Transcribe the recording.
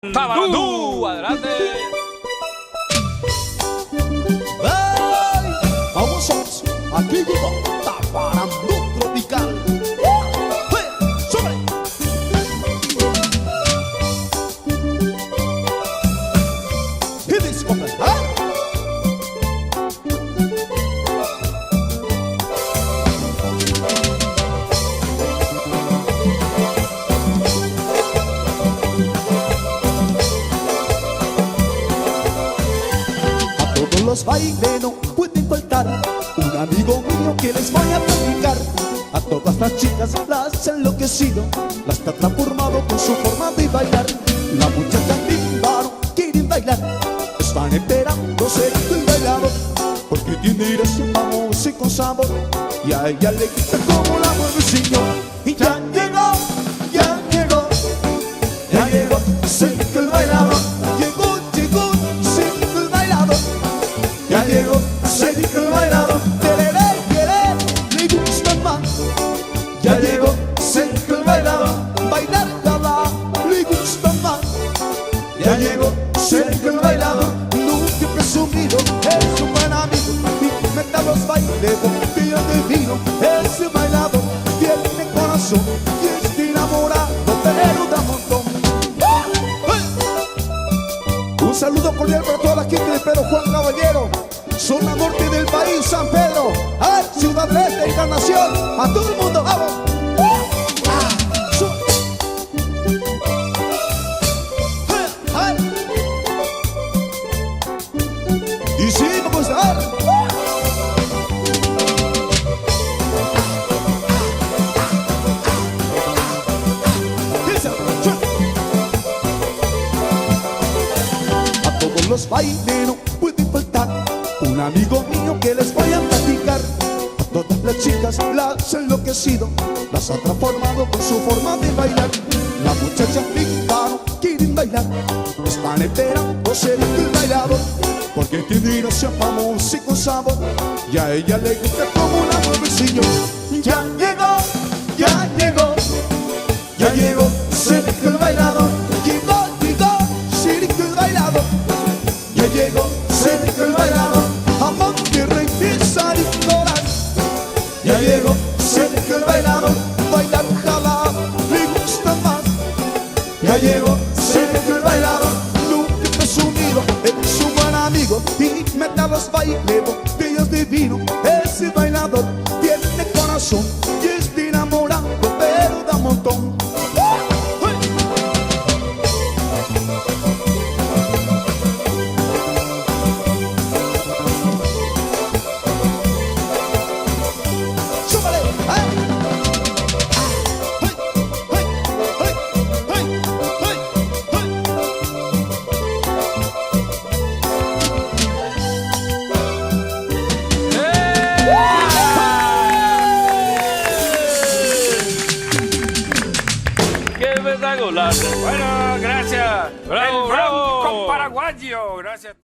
Tabarandú, adelante. ¡Hey! Vamos, aquí llegó Tabarandú Tropical. ¡Hey! ¡Súbele! Y dice, compadre, ¿ah? Los bailes no pueden faltar. Un amigo mío que les voy a platicar. A todas las chicas las ha enloquecido, las ha transformado con su forma de bailar. La muchacha linda no quieren bailar, están esperando ser el bailador, porque tiene ese famoso y con sabor, y a ella le gusta como la mueve el señor. Y ya llegó, ya llegó, ya llegó, sé que el bailador. Ya llegó, se dijo el bailador, le gusta más. Ya llegó, se dijo el bailador, bailar cada le gusta más. Ya llegó, se dijo el bailador, nunca presumido, es un buen amigo y mete a los bailes botellas de vino. Ese bailador tiene corazón y es enamorado, pero da montón. Un saludo cordial para toda la gente de Pedro Juan Caballero, zona norte del país, San Pedro, a ver, Ciudad del Este, Encarnación, a todo el mundo, vamos. Y sí, vamos a ver. A todos los bailes no pueden faltar. Un amigo mío que les voy a platicar. A todas las chicas las ha enloquecido, las ha transformado con su forma de bailar. La muchacha linda no quieren bailar, están esperando ser el bailador, porque tiene gracia, famoso y con sabor, y a ella le gusta como la mueve el señor. Ya llegó, ya llegó, ya llegó, se dijo el bailador. Llegó, llegó, se dijo el bailador. Ya llegó, se dijo el bailador. Ya llegó, se dijo el bailador, bailar ojalá le gusta más. Ya llegó, se dijo el bailador, nunca presumido, es un buen amigo y mete a los bailes botellas de vino. Ese bailador tiene corazón y es enamorado, pero da un montón. Espectacular. Bueno, gracias. Bravo, El bravo. bronco paraguayo. Gracias.